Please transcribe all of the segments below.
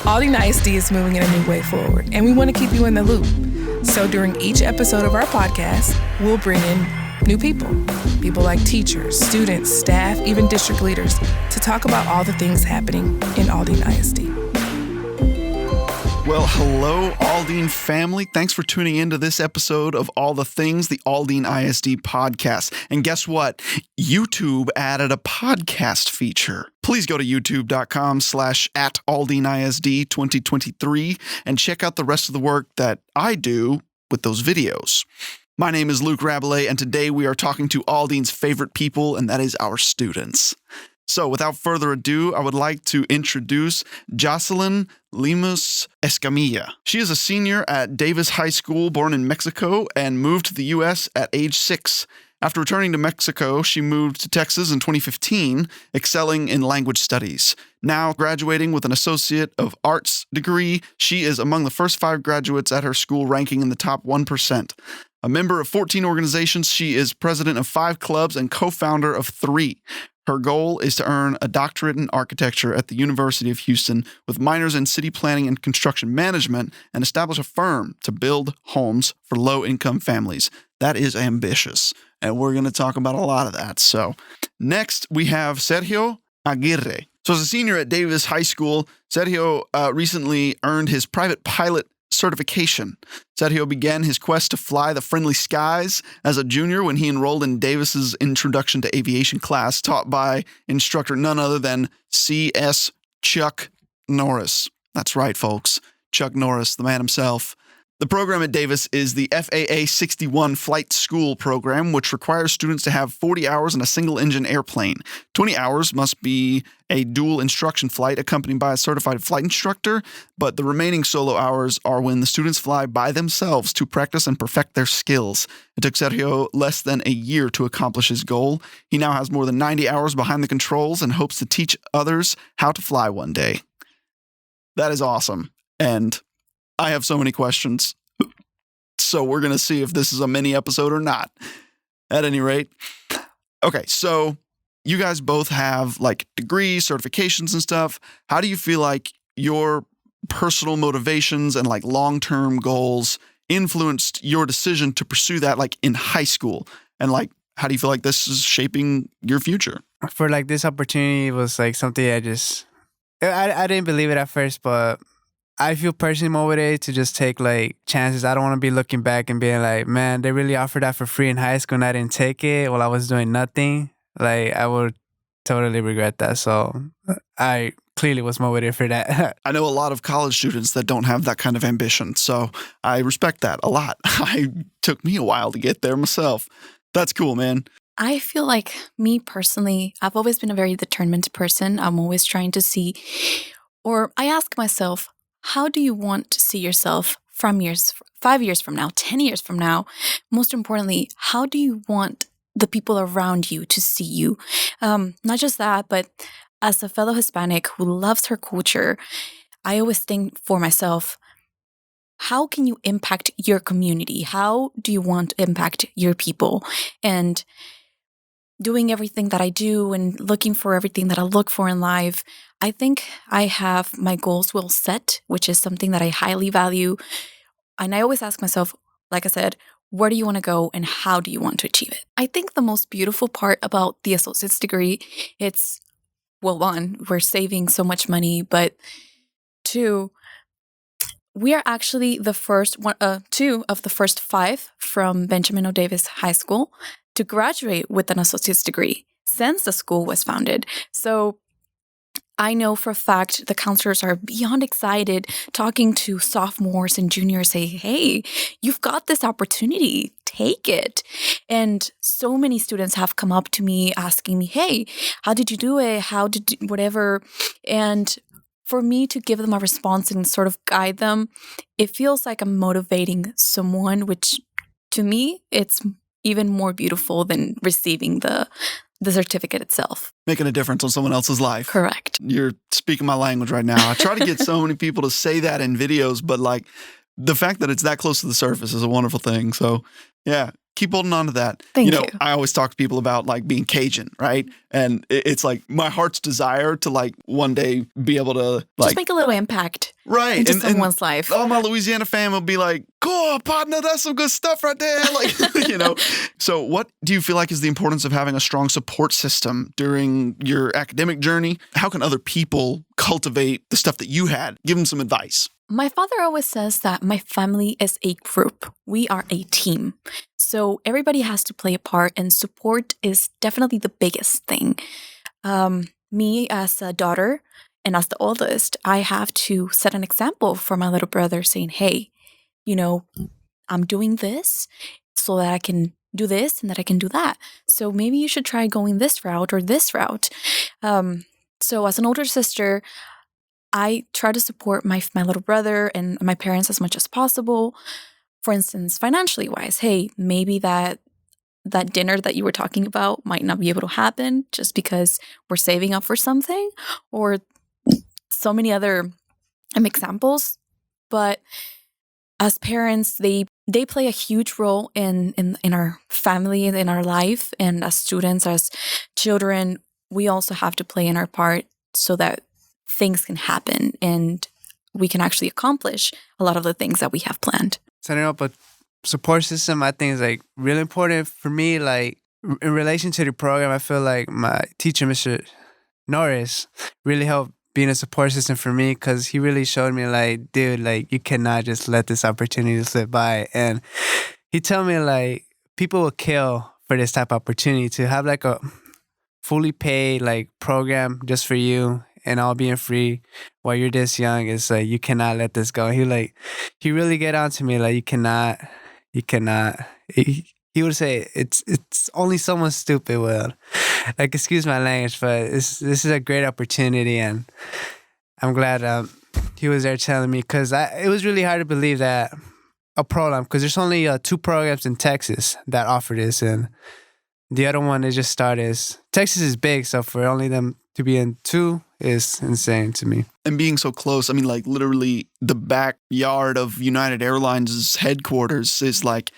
Aldine ISD is moving in a new way forward, and we want to keep you in the loop. So during each episode of our podcast, we'll bring in new people like teachers, students, staff, even district leaders, to talk about all the things happening in Aldine ISD. Well, hello, Aldine family. Thanks for tuning into this episode of All the Things, the Aldine ISD podcast. And guess what? YouTube added a podcast feature. Please go to youtube.com/@AldineISD 2023 and check out the rest of the work that I do with those videos. My name is Luke Rabelais, and today we are talking to Aldine's favorite people, and that is our students. So without further ado, I would like to introduce Jocelyn Lemus Escamilla. She is a senior at Davis High School, born in Mexico, and moved to the U.S. at age 6. After returning to Mexico, she moved to Texas in 2015, excelling in language studies. Now graduating with an Associate of Arts degree, she is among the first 5 graduates at her school, ranking in the top 1%. A member of 14 organizations, she is president of 5 clubs and co-founder of 3. Her goal is to earn a doctorate in architecture at the University of Houston with minors in city planning and construction management and establish a firm to build homes for low-income families. That is ambitious, and we're going to talk about a lot of that. So next, we have Sergio Aguirre. So as a senior at Davis High School, Sergio recently earned his private pilot certification. Sergio began his quest to fly the friendly skies as a junior when he enrolled in Davis's Introduction to Aviation class, taught by instructor none other than C.S. Chuck Norris. That's right, folks. Chuck Norris, the man himself. The program at Davis is the FAA 61 Flight School program, which requires students to have 40 hours in a single-engine airplane. 20 hours must be a dual instruction flight accompanied by a certified flight instructor, but the remaining solo hours are when the students fly by themselves to practice and perfect their skills. It took Sergio less than a year to accomplish his goal. He now has more than 90 hours behind the controls and hopes to teach others how to fly one day. That is awesome, and I have so many questions, so we're going to see if this is a mini episode or not. At any rate, okay, so you guys both have like degrees, certifications and stuff. How do you feel like your personal motivations and like long-term goals influenced your decision to pursue that like in high school? And like, how do you feel like this is shaping your future? For like this opportunity was like something I didn't believe it at first, but I feel personally motivated to just take like chances. I don't want to be looking back and being like, man, they really offered that for free in high school and I didn't take it while I was doing nothing. Like I would totally regret that. So I clearly was motivated for that. I know a lot of college students that don't have that kind of ambition, so I respect that a lot. It took me a while to get there myself. That's cool, man. I feel like me personally, I've always been a very determined person. I'm always trying to see, or I ask myself, how do you want to see yourself 5 years from now, 10 years from now? Most importantly, how do you want the people around you to see you? Not just that, but as a fellow Hispanic who loves her culture, I always think for myself, how can you impact your community? How do you want to impact your people? And doing everything that I do and looking for everything that I look for in life, I think I have my goals well set, which is something that I highly value. And I always ask myself, like I said, where do you want to go and how do you want to achieve it? I think the most beautiful part about the associate's degree, it's, well, 1, we're saving so much money, but 2, we are actually the first 2 of the first 5 from Benjamin O. Davis High School to graduate with an associate's degree since the school was founded. So I know for a fact the counselors are beyond excited talking to sophomores and juniors, say, hey, you've got this opportunity, take it. And so many students have come up to me asking me, hey, how did you do it? How did you, whatever. And for me to give them a response and sort of guide them, it feels like I'm motivating someone, which to me, it's even more beautiful than receiving the certificate itself. Making a difference on someone else's life. Correct. You're speaking my language right now. I try to get so many people to say that in videos, but like the fact that it's that close to the surface is a wonderful thing. So yeah, Keep holding on to that. Thank you. I always talk to people about like being Cajun, right? And it's like my heart's desire to like one day be able to like just make a little impact right into someone's life. All my Louisiana fam will be like, "Cool, partner, that's some good stuff right there." Like, So what do you feel like is the importance of having a strong support system during your academic journey? How can other people cultivate the stuff that you had? Give them some advice. My father always says that my family is a group. We are a team. So everybody has to play a part, and support is definitely the biggest thing. Me as a daughter and as the oldest, I have to set an example for my little brother saying, hey, I'm doing this so that I can do this and that I can do that. So maybe you should try going this route or this route. So as an older sister, I try to support my little brother and my parents as much as possible. For instance, financially wise, hey, maybe that dinner that you were talking about might not be able to happen just because we're saving up for something, or so many other examples. But as parents, they play a huge role in our family and in our life. And as students, as children, we also have to play in our part so that things can happen and we can actually accomplish a lot of the things that we have planned. Setting up a support system, I think, is like really important for me. Like in relation to the program, I feel like my teacher, Mr. Norris, really helped being a support system for me, because he really showed me like, dude, like you cannot just let this opportunity slip by. And he told me like people will kill for this type of opportunity to have like a fully paid like program just for you and all being free while you're this young. It's like, you cannot let this go. He really get on to me like, you cannot. He would say it's only someone stupid will, like, excuse my language, but this is a great opportunity, and I'm glad he was there telling me, because it was really hard to believe that a program, because there's only 2 programs in Texas that offer this, and the other one they just started. Texas is big, so for only them to be in 2 is insane to me. And being so close, I mean, like literally the backyard of United Airlines' headquarters is like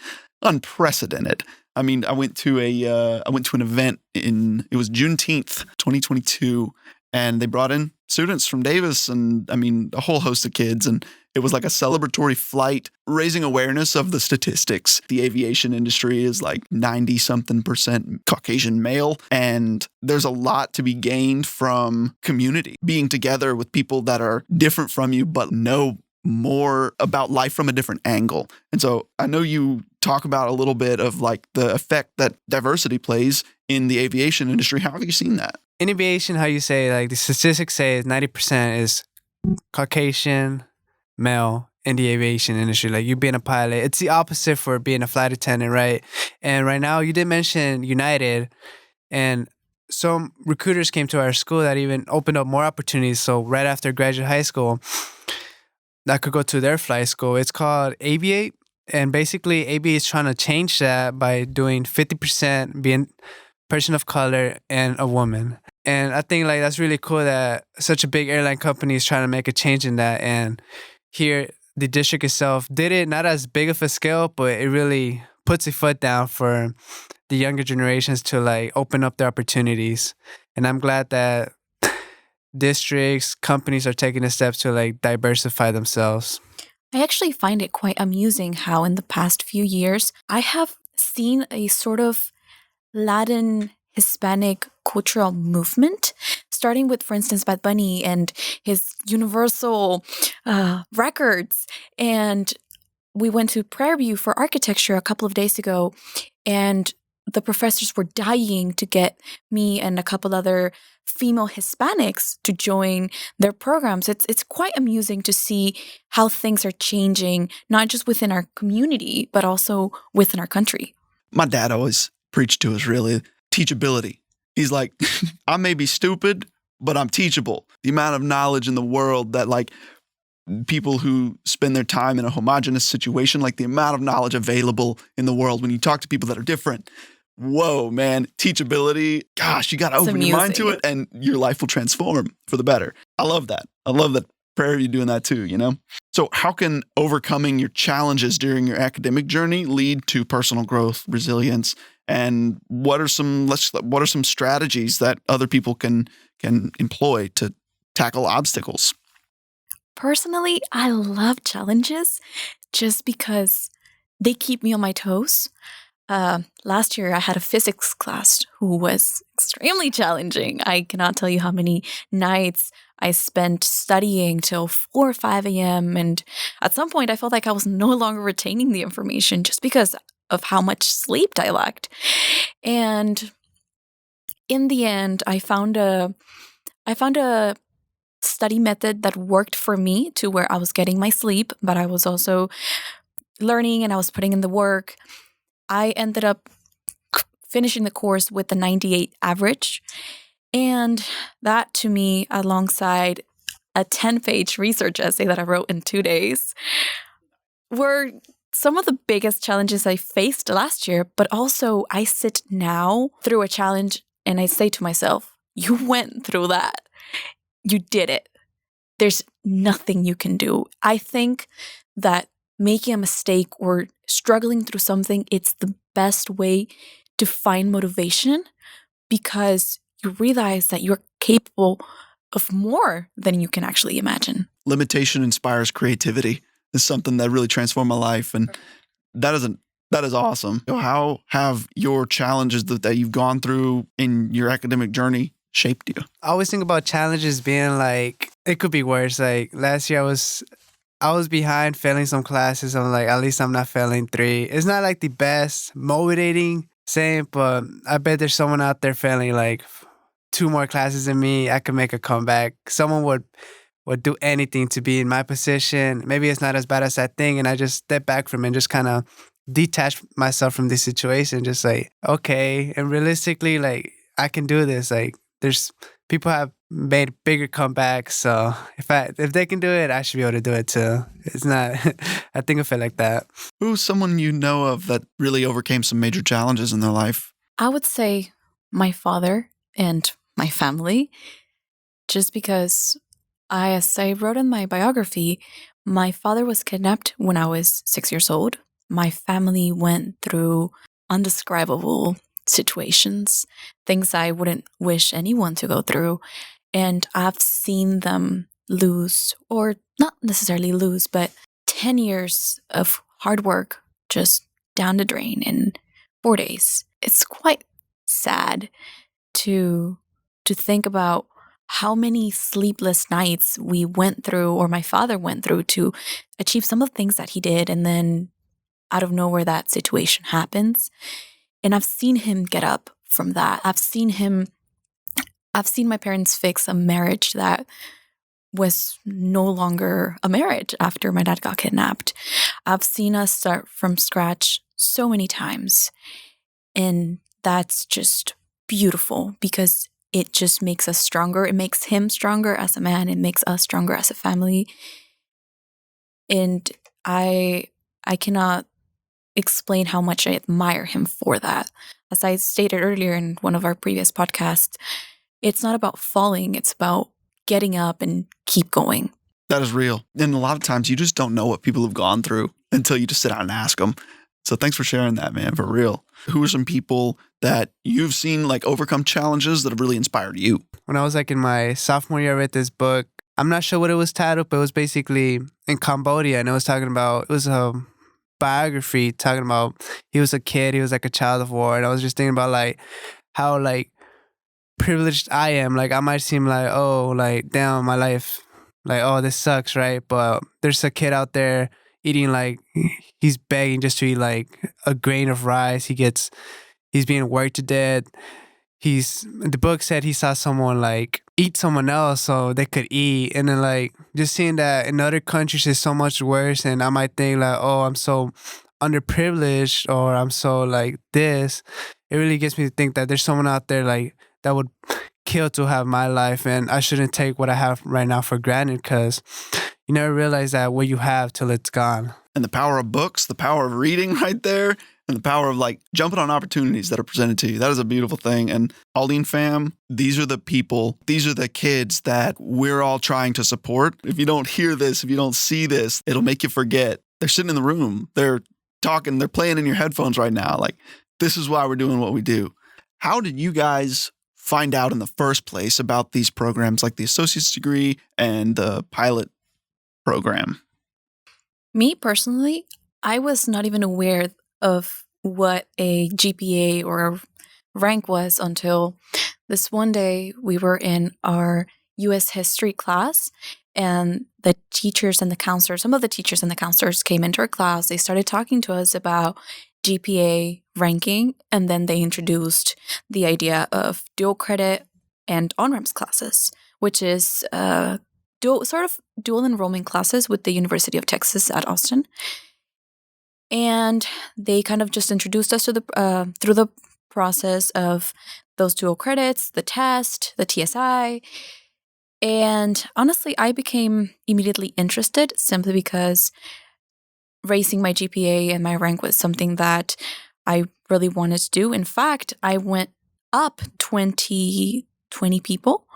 unprecedented. I mean, I went to an event it was Juneteenth, 2022, and they brought in students from Davis and I mean a whole host of kids, and it was like a celebratory flight, raising awareness of the statistics. The aviation industry is like 90-something% Caucasian male, and there's a lot to be gained from community, being together with people that are different from you but know more about life from a different angle. And so I know you talk about a little bit of like the effect that diversity plays in the aviation industry. How have you seen that? In aviation, how you say, like the statistics say 90% is Caucasian male in the aviation industry. Like you being a pilot, it's the opposite for being a flight attendant, right? And right now you did mention United, and some recruiters came to our school that even opened up more opportunities. So right after graduate high school, I could go to their flight school. It's called Aviate. And basically, Aviate is trying to change that by doing 50% being person of color and a woman. And I think like that's really cool that such a big airline company is trying to make a change in that. And here, the district itself did it not as big of a scale, but it really puts a foot down for the younger generations to like open up their opportunities. And I'm glad that districts, companies are taking the steps to like diversify themselves. I actually find it quite amusing how in the past few years, I have seen a sort of Latin Hispanic cultural movement, starting with, for instance, Bad Bunny and his Universal records. And we went to Prairie View for architecture a couple of days ago, and the professors were dying to get me and a couple other female Hispanics to join their programs. It's quite amusing to see how things are changing, not just within our community, but also within our country. My dad always preached to us really teachability. He's like, I may be stupid, but I'm teachable. The amount of knowledge in the world that like people who spend their time in a homogenous situation, like the amount of knowledge available in the world when you talk to people that are different. Whoa, man, teachability. Gosh, you got to open your mind to it and your life will transform for the better. I love that. I love that prayer of you doing that too, you know? So how can overcoming your challenges during your academic journey lead to personal growth, resilience, and what are some strategies that other people can employ to tackle obstacles? Personally, I love challenges just because they keep me on my toes. Last year, I had a physics class who was extremely challenging. I cannot tell you how many nights I spent studying till 4 or 5 a.m. And at some point, I felt like I was no longer retaining the information just because of how much sleep I lacked. And in the end, I found a study method that worked for me to where I was getting my sleep, but I was also learning and I was putting in the work. I ended up finishing the course with a 98 average. And that to me, alongside a 10-page research essay that I wrote in 2 days, were some of the biggest challenges I faced last year. But also I sit now through a challenge and I say to myself, you went through that. You did it. There's nothing you can do. I think that making a mistake or struggling through something, it's the best way to find motivation because you realize that you're capable of more than you can actually imagine. Limitation inspires creativity is something that really transformed my life. And that is awesome. So how have your challenges that you've gone through in your academic journey shaped you? I always think about challenges being like, it could be worse. Like last year I was behind failing some classes. I'm like, at least I'm not failing 3. It's not like the best motivating saying, but I bet there's someone out there failing like 2 more classes than me. I could make a comeback. Someone would do anything to be in my position. Maybe it's not as bad as I think. And I just step back from it and just kind of detach myself from this situation. Just like, okay. And realistically, like, I can do this. Like, there's people have made bigger comebacks. So if they can do it, I should be able to do it too. It's not, I think of it like that. Who's someone you know of that really overcame some major challenges in their life? I would say my father and my family, just because as I wrote in my biography, my father was kidnapped when I was 6 years old. My family went through undescribable situations, things I wouldn't wish anyone to go through. And I've seen them lose, or not necessarily lose, but 10 years of hard work just down the drain in 4 days. It's quite sad to think about how many sleepless nights we went through, or my father went through, to achieve some of the things that he did. And then out of nowhere, that situation happens. And I've seen him get up from that. I've seen my parents fix a marriage that was no longer a marriage after my dad got kidnapped. I've seen us start from scratch so many times. And that's just beautiful because it just makes us stronger. It makes him stronger as a man. It makes us stronger as a family. And I cannot explain how much I admire him for that. As I stated earlier in one of our previous podcasts, it's not about falling. It's about getting up and keep going. That is real. And a lot of times you just don't know what people have gone through until you just sit down and ask them. So thanks for sharing that, man, for real. Who are some people that you've seen like overcome challenges that have really inspired you? When I was like in my sophomore year, I read this book. I'm not sure what it was titled, but it was basically in Cambodia. And it was a biography talking about he was a kid, he was like a child of war. And I was just thinking about like how like privileged I am. Like I might seem like, oh, like damn, my life, like, oh, this sucks, right? But there's a kid out there eating like, he's begging just to eat like a grain of rice. He's being worked to death. The book said he saw someone like eat someone else so they could eat. And then like just seeing that in other countries is so much worse. And I might think like, oh, I'm so underprivileged or I'm so like this. It really gets me to think that there's someone out there like that would kill to have my life. And I shouldn't take what I have right now for granted because you never realize that what you have till it's gone. And the power of books, the power of reading right there. and the power of like jumping on opportunities that are presented to you. That is a beautiful thing. And Aldine fam, these are the people, these are the kids that we're all trying to support. If you don't hear this, if you don't see this, it'll make you forget. They're sitting in the room. They're talking. They're playing in your headphones right now. Like, this is why we're doing what we do. How did you guys find out in the first place about these programs like the associate's degree and the pilot program? Me personally, I was not even aware of what a GPA or a rank was until this one day we were in our U.S. history class, and the teachers and the counselors, some of the teachers and the counselors came into our class. They started talking to us about GPA ranking, and then they introduced the idea of dual credit and on-ramps classes, which is dual enrollment classes with the University of Texas at Austin. And they kind of just introduced us to the through the process of those dual credits, the test, the TSI. And honestly, I became immediately interested simply because raising my GPA and my rank was something that I really wanted to do. In fact, I went up 20 people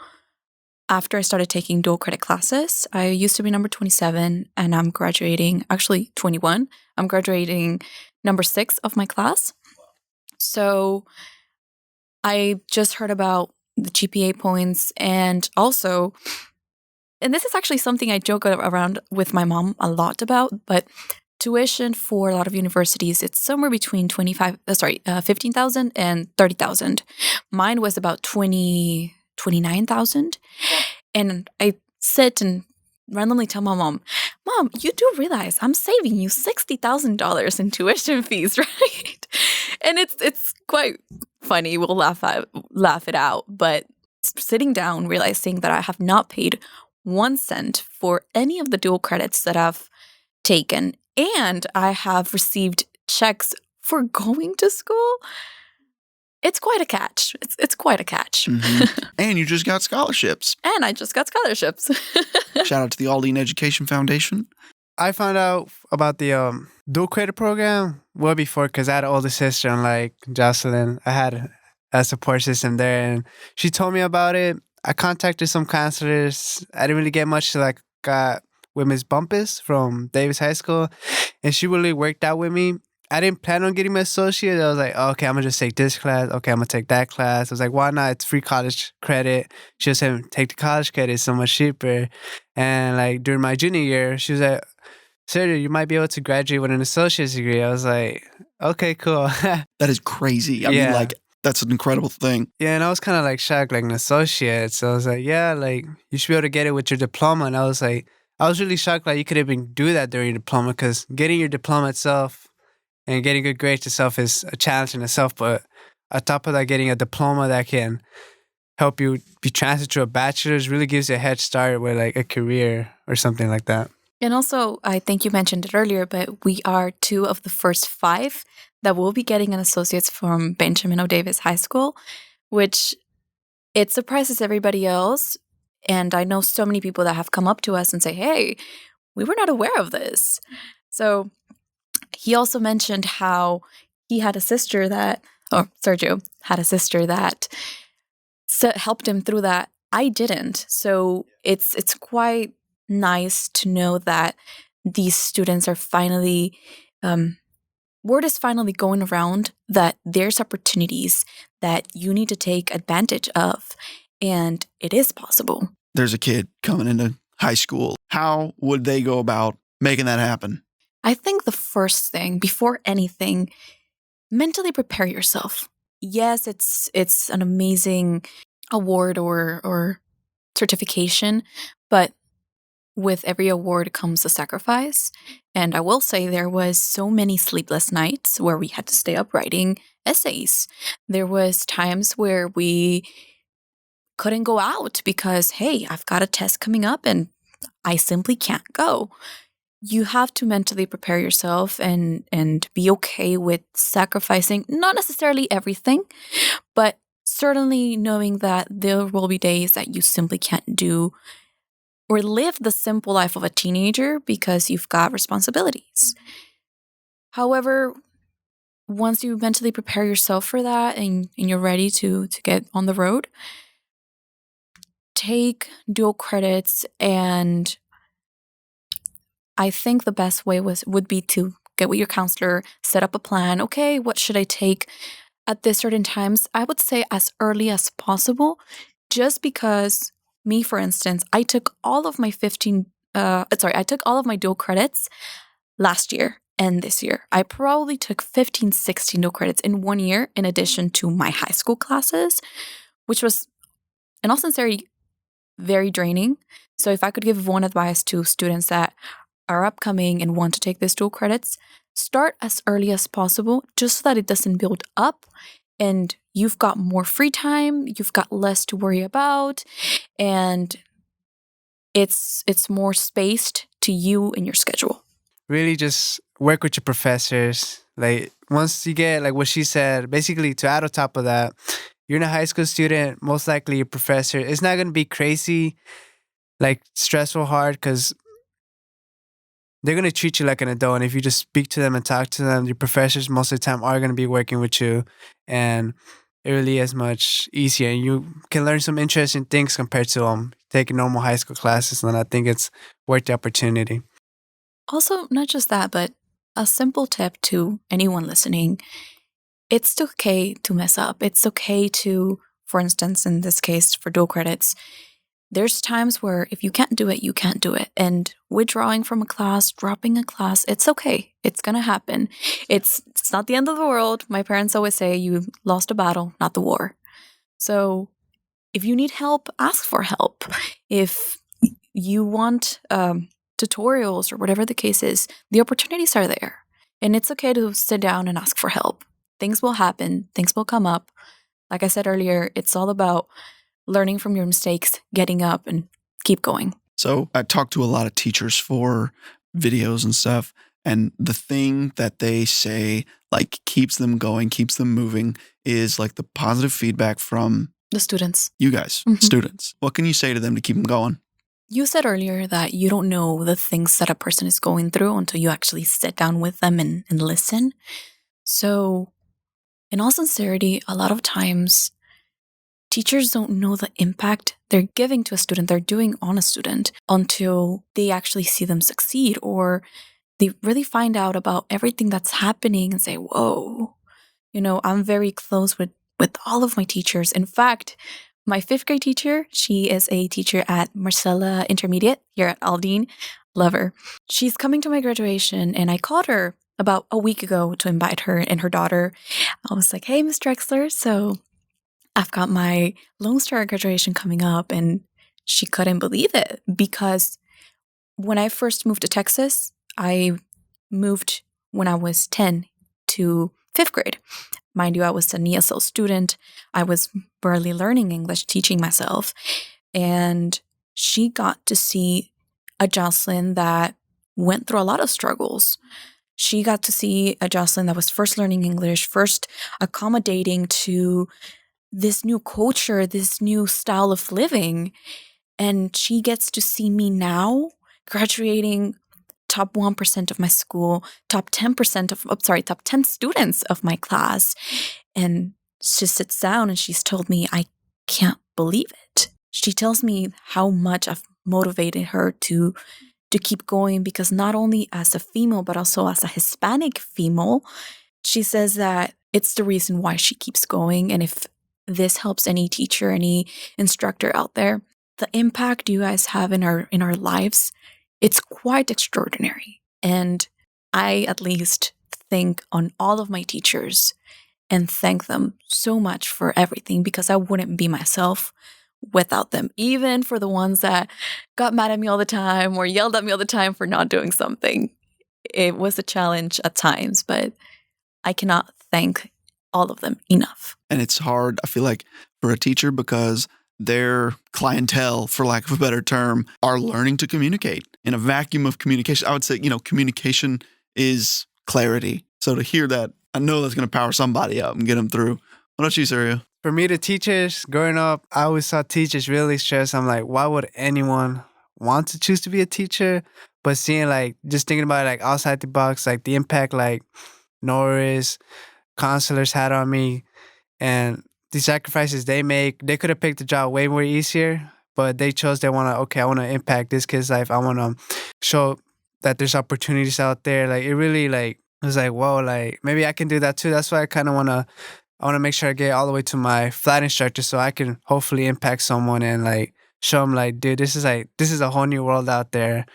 after I started taking dual credit classes. I used to be number 27, and I'm graduating, actually 21. I'm graduating number 6 of my class. So I just heard about the GPA points, and also, and this is actually something I joke around with my mom a lot about, but tuition for a lot of universities, it's somewhere between 15,000 and 30,000. Mine was about 29,000. And I sit and randomly tell my Mom, you do realize I'm saving you $60,000 in tuition fees, right? And it's quite funny. We'll laugh it out. But sitting down, realizing that I have not paid 1 cent for any of the dual credits that I've taken, and I have received checks for going to school, it's quite a catch. It's quite a catch. Mm-hmm. And you just got scholarships. And I just got scholarships. Shout out to the Aldine Education Foundation. I found out about the dual credit program well before, because I had an older sister, unlike Jocelyn. I had a support system there, and she told me about it. I contacted some counselors. I didn't really get much to got with Miss Bumpus from Davis High School, and she really worked out with me. I didn't plan on getting my associate. I was like, okay, I'm going to just take this class. Okay, I'm going to take that class. I was like, why not? It's free college credit. She was saying, take the college credit. It's so much cheaper. And like during my junior year, she was like, Sergio, you might be able to graduate with an associate's degree. I was like, okay, cool. That is crazy. I mean, like, that's an incredible thing. Yeah, and I was kind of like shocked, like an associate. So I was like, yeah, like you should be able to get it with your diploma. And I was really shocked, like you could even do that during your diploma, because getting your diploma itself and getting good grades itself is a challenge in itself. But on top of that, getting a diploma that can help you be transferred to a bachelor's really gives you a head start with like a career or something like that. And also, I think you mentioned it earlier, but we are 2 of the first 5 that will be getting an associate's from Benjamin O. Davis High School, which it surprises everybody else. And I know so many people that have come up to us and say, hey, we were not aware of this. So he also mentioned how he had a sister Sergio had a sister that helped him through that. I didn't. So it's quite nice to know that these students are finally, word is finally going around that there's opportunities that you need to take advantage of, and it is possible. There's a kid coming into high school. How would they go about making that happen? I think the first thing, before anything, mentally prepare yourself. Yes, it's an amazing award or certification, but with every award comes a sacrifice. And I will say there was so many sleepless nights where we had to stay up writing essays. There was times where we couldn't go out because, hey, I've got a test coming up and I simply can't go. You have to mentally prepare yourself and be okay with sacrificing, not necessarily everything, but certainly knowing that there will be days that you simply can't do or live the simple life of a teenager because you've got responsibilities. However, once you mentally prepare yourself for that and you're ready to get on the road, take dual credits. And I think the best way would be to get with your counselor, set up a plan. Okay, what should I take at this certain times? I would say as early as possible, just because me, for instance, I took all of my I took all of my dual credits last year and this year. I probably took 15, 16 dual credits in 1 year, in addition to my high school classes, which was, in all sincerity, very draining. So if I could give one advice to students that are upcoming and want to take these dual credits, start as early as possible, just so that it doesn't build up and you've got more free time, you've got less to worry about, and it's more spaced to you and your schedule. Really just work with your professors. Like once you get like what she said, basically to add on top of that, you're in a high school student, most likely your professor, it's not going to be crazy, like stressful hard, because they're going to treat you like an adult. And if you just speak to them and talk to them, your professors most of the time are going to be working with you. And it really is much easier. And you can learn some interesting things compared to taking normal high school classes. And I think it's worth the opportunity. Also, not just that, but a simple tip to anyone listening. It's okay to mess up. It's okay to, for instance, in this case, for dual credits, there's times where if you can't do it, you can't do it. And withdrawing from a class, dropping a class, it's okay. It's going to happen. It's not the end of the world. My parents always say you lost a battle, not the war. So if you need help, ask for help. If you want tutorials or whatever the case is, the opportunities are there. And it's okay to sit down and ask for help. Things will happen. Things will come up. Like I said earlier, it's all about learning from your mistakes, getting up, and keep going. So I talked to a lot of teachers for videos and stuff, and the thing that they say like keeps them going, keeps them moving is like the positive feedback from the students. You guys, students. What can you say to them to keep them going? You said earlier that you don't know the things that a person is going through until you actually sit down with them and listen. So, in all sincerity, a lot of times, teachers don't know the impact they're giving to a student, they're doing on a student, until they actually see them succeed, or they really find out about everything that's happening and say, whoa, I'm very close with all of my teachers. In fact, my 5th grade teacher, she is a teacher at Marcella Intermediate here at Aldine. Love her. She's coming to my graduation, and I called her about a week ago to invite her and her daughter. I was like, hey, Miss Drexler, so I've got my Lone Star graduation coming up. And she couldn't believe it, because when I first moved to Texas, I moved when I was 10 to 5th grade. Mind you, I was an ESL student. I was barely learning English, teaching myself. And she got to see a Jocelyn that went through a lot of struggles. She got to see a Jocelyn that was first learning English, first accommodating to this new culture, this new style of living. And she gets to see me now graduating top 1% of my school, top 10 students of my class. And she sits down and she's told me, I can't believe it. She tells me how much I've motivated her to keep going, because not only as a female, but also as a Hispanic female, she says that it's the reason why she keeps going. And if this helps any teacher, any instructor out there, the impact you guys have in our lives, it's quite extraordinary. And I at least think on all of my teachers and thank them so much for everything, because I wouldn't be myself without them. Even for the ones that got mad at me all the time or yelled at me all the time for not doing something. It was a challenge at times, but I cannot thank all of them enough. And it's hard, I feel like, for a teacher, because their clientele, for lack of a better term, are learning to communicate. In a vacuum of communication, I would say, communication is clarity. So to hear that, I know that's going to power somebody up and get them through. What about you, Sergio? For me, the teachers, growing up, I always saw teachers really stressed. I'm like, why would anyone want to choose to be a teacher? But seeing, just thinking about it, outside the box, the impact, Norris, counselors had on me, and the sacrifices they make. They could have picked the job way more easier, but they chose I want to impact this kid's life. I want to show that there's opportunities out there. Like, it really, like, it was like, whoa, like, maybe I can do that too. That's why I want to make sure I get all the way to my flight instructor so I can hopefully impact someone and, like, show them, like, dude, this is a whole new world out there.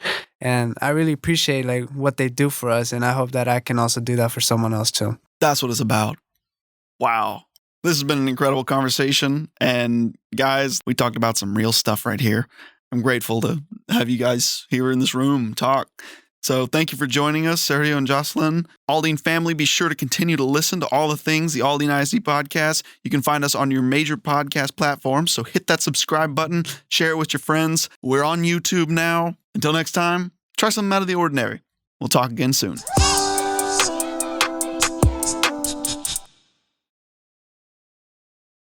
And I really appreciate, like, what they do for us. And I hope that I can also do that for someone else too. That's what it's about. Wow. This has been an incredible conversation. And guys, we talked about some real stuff right here. I'm grateful to have you guys here in this room talk. So thank you for joining us, Sergio and Jocelyn. Aldine family, be sure to continue to listen to all the things, the Aldine ISD podcast. You can find us on your major podcast platforms. So hit that subscribe button, share it with your friends. We're on YouTube now. Until next time, try something out of the ordinary. We'll talk again soon.